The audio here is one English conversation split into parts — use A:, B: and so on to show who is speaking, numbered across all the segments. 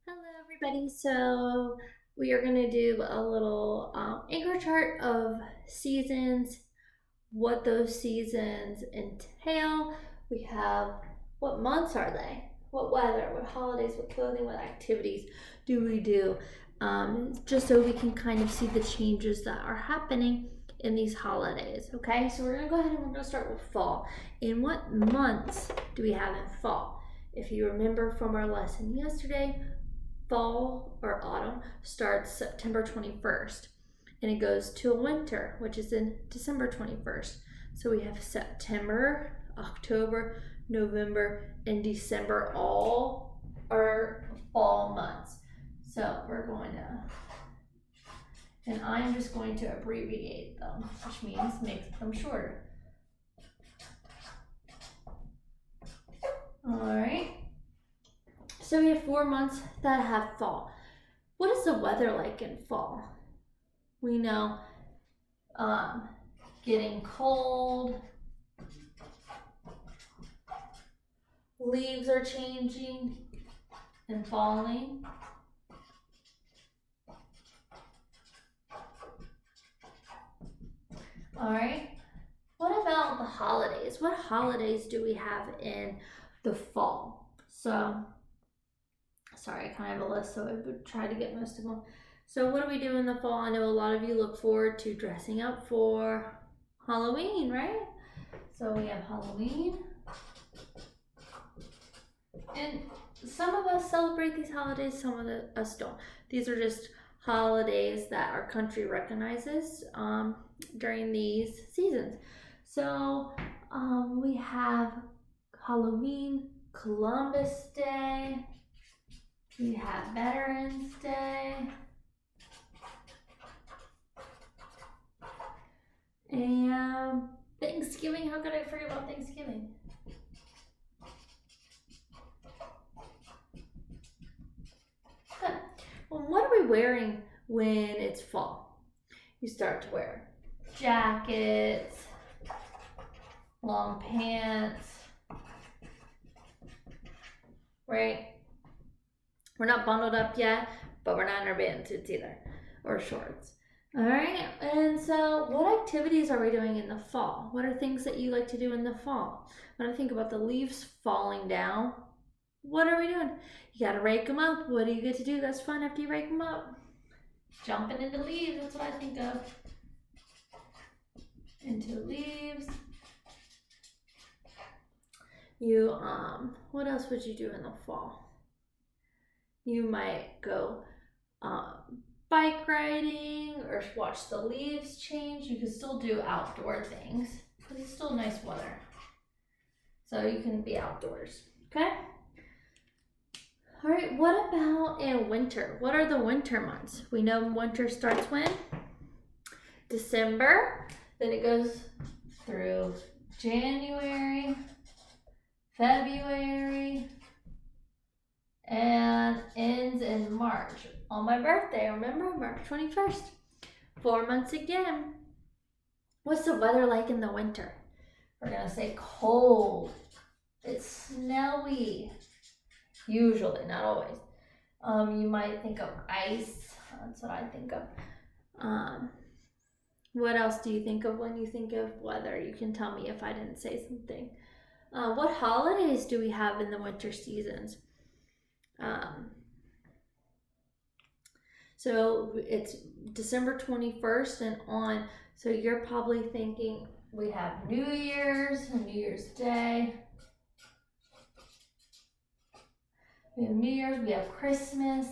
A: Hello, everybody. So we are going to do a little anchor chart of seasons, what those seasons entail. We have what months are they? What weather? What holidays? What clothing? What activities do we do? Just so we can kind of see the changes that are happening in these holidays. Okay, so we're going to go ahead and we're going to start with fall. In what months do we have in fall? If you remember from our lesson yesterday, fall or autumn starts September 21st and it goes to winter, which is in December 21st. So we have September, October, November, and December all are fall months. So we're going to, and I'm just going to abbreviate them, which means make them shorter. All right. So we have 4 months that have fall. What is the weather like in fall? We know getting cold, leaves are changing and falling. All right. What about the holidays? What holidays do we have in the fall? So, sorry, I kind of have a list, so I would try to get most of them. So, what do we do in the fall? I know a lot of you look forward to dressing up for Halloween, right? So, we have Halloween. And some of us celebrate these holidays, some of us don't. These are just holidays that our country recognizes during these seasons. So we have Halloween, Columbus Day, we have Veterans Day, and Thanksgiving. How could I forget about Thanksgiving? Well, what are we wearing when it's fall? You start to wear jackets, long pants, right? We're not bundled up yet, but we're not in our band suits either, or shorts. All right, and so what activities are we doing in the fall? What are things that you like to do in the fall? When I think about the leaves falling down, what are we doing? You gotta rake them up. What do you get to do that's fun after you rake them up? Jumping into leaves, that's what I think of. Into leaves. You, what else would you do in the fall? You might go bike riding or watch the leaves change. You can still do outdoor things because it's still nice weather. So you can be outdoors, okay? All right, what about in winter? What are the winter months? We know winter starts when? December, then it goes through January, February, and ends in March. On my birthday, remember? March 21st. 4 months again. What's the weather like in the winter? We're gonna say cold. It's snowy. Usually, not always. You might think of ice. That's what I think of. What else do you think of when you think of weather? You can tell me if I didn't say something. What holidays do we have in the winter seasons? So it's December 21st and on. So you're probably thinking we have New Year's and New Year's Day. We have New Year's, we have Christmas.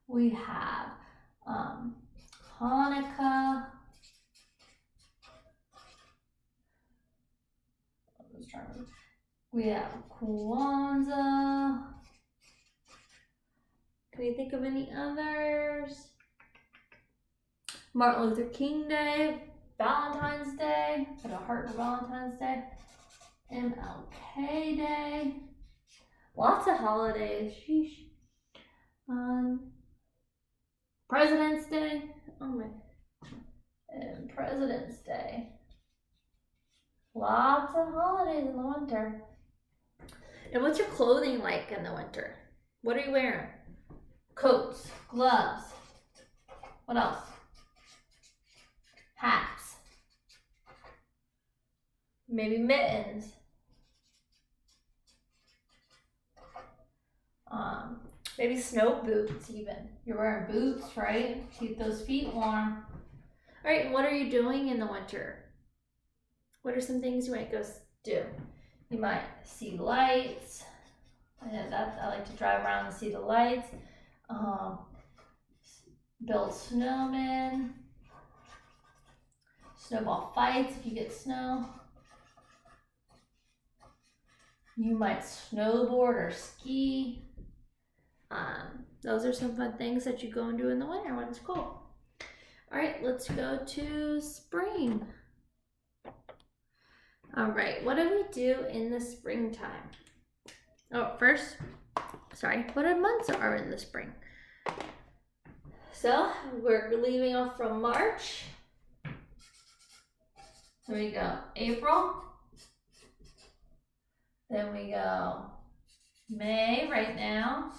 A: We have Hanukkah. We have Kwanzaa. Can you think of any others? Martin Luther King Day, Valentine's Day, put a heart for Valentine's Day, MLK Day, lots of holidays. Sheesh. President's Day. Oh my. And President's Day. Lots of holidays in the winter. And what's your clothing like in the winter? What are you wearing? Coats, gloves. What else? Hats. Maybe mittens. Maybe snow boots even. You're wearing boots, right? Keep those feet warm. All right, and what are you doing in the winter? What are some things you might go do? You might see lights. I like to drive around and see the lights. Build snowmen. Snowball fights if you get snow. You might snowboard or ski. Those are some fun things that you go and do in the winter when it's cold. All right, let's go to spring. All right, what do we do in the springtime? Oh, first, sorry, what months are in the spring? So we're leaving off from March. Here we go, April. Then we go May right now.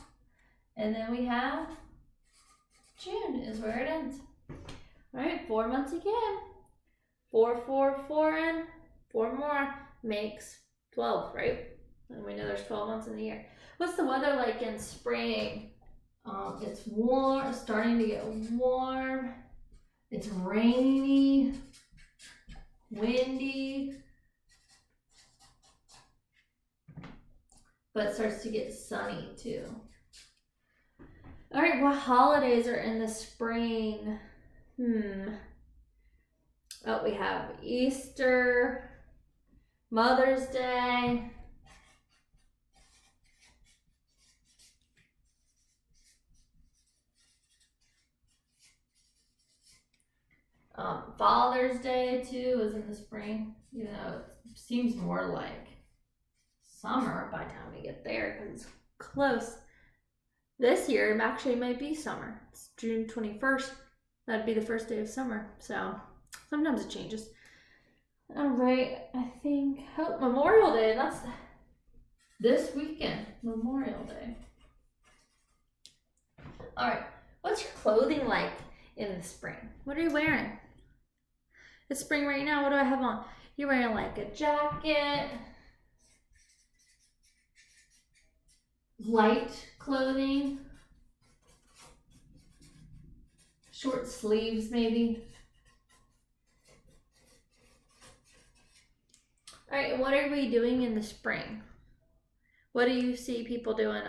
A: And then we have June is where it ends. All right, 4 months again. 4, 4, 4, and 4 more makes 12, right? And we know there's 12 months in the year. What's the weather like in spring? It's warm, starting to get warm. It's rainy, windy, but it starts to get sunny too. All right, what holidays are in the spring? Oh, we have Easter, Mother's Day, Father's Day too is in the spring. You know, it seems more like summer by the time we get there because it's close. This year, it actually might be summer. It's June 21st. That'd be the first day of summer. So sometimes it changes. All right, I think Memorial Day. That's this weekend, Memorial Day. All right, what's your clothing like in the spring? What are you wearing? It's spring right now. What do I have on? You're wearing like a jacket, light clothing, short sleeves maybe. All right, what are we doing in the spring? What do you see people doing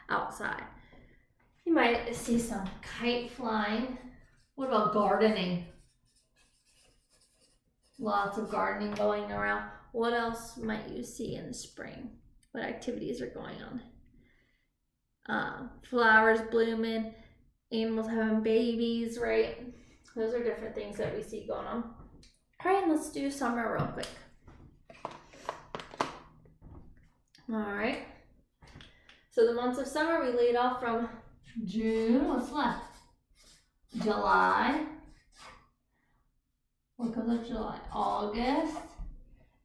A: outside? You might see some kite flying. What about gardening? Lots of gardening going around. What else might you see in the spring? What activities are going on? Flowers blooming, animals having babies, right? Those are different things that we see going on. All right, let's do summer real quick. All right. So the months of summer, we lead off from June. What's left? July. What comes up July? August.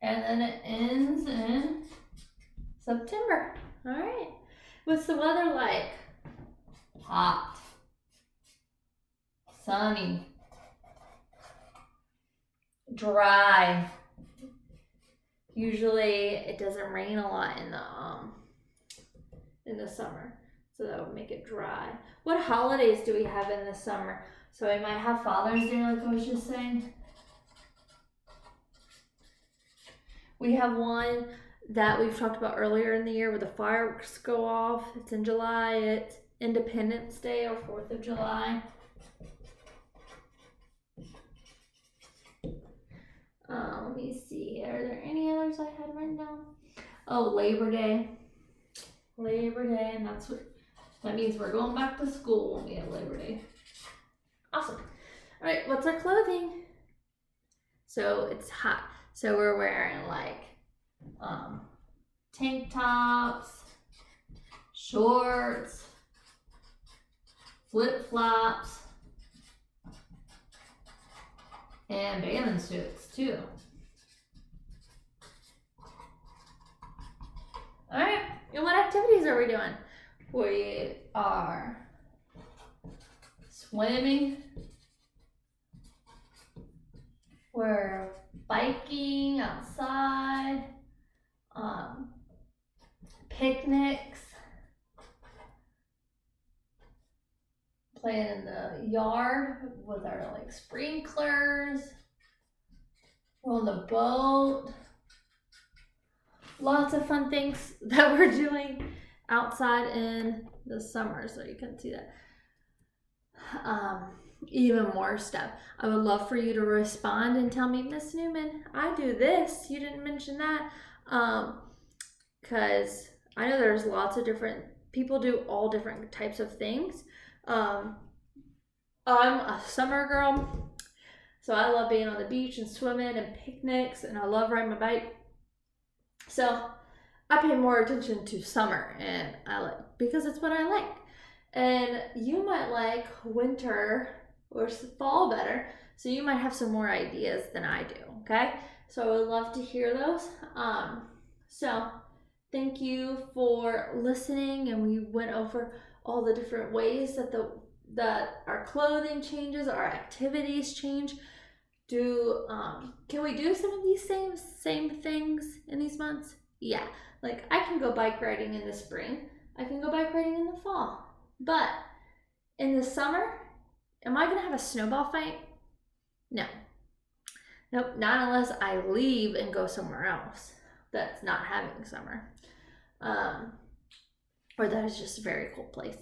A: And then it ends in September. All right. What's the weather like? Hot. Sunny. Dry. Usually it doesn't rain a lot in the summer, so that would make it dry. What holidays do we have in the summer? So we might have Father's Day, like I was just saying. We have one that we've talked about earlier in the year where the fireworks go off. It's in July. It's Independence Day or 4th of July. Let me see. Are there any others I had written down? Oh, Labor Day. Labor Day, and that means we're going back to school when we have Labor Day. Awesome. All right, what's our clothing? So it's hot. So we're wearing like tank tops, shorts, flip-flops, and bathing suits too. All right, and what activities are we doing? We are swimming. We're biking outside. Picnics. Playing in the yard with our like sprinklers. We're on the boat. Lots of fun things that we're doing outside in the summer, so you can see that. Even more stuff. I would love for you to respond and tell me, Miss Newman, I do this. You didn't mention that. Because I know there's lots of different people do all different types of things. I'm a summer girl, so I love being on the beach and swimming and picnics, and I love riding my bike. So I pay more attention to summer, and I like because it's what I like. And you might like winter or fall better, so you might have some more ideas than I do. Okay, so I would love to hear those. So thank you for listening, and we went over all the different ways that our clothing changes, our activities change. Can we do some of these same things in these months? Yeah, like I can go bike riding in the spring. I can go bike riding in the fall. But in the summer, am I gonna have a snowball fight? No. Nope, not unless I leave and go somewhere else that's not having summer. Or that is just a very cold place.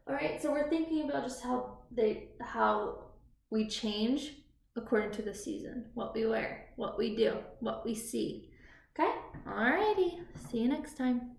A: All right, so we're thinking about just how we change according to the season, what we wear, what we do, what we see. Okay? Alrighty, see you next time.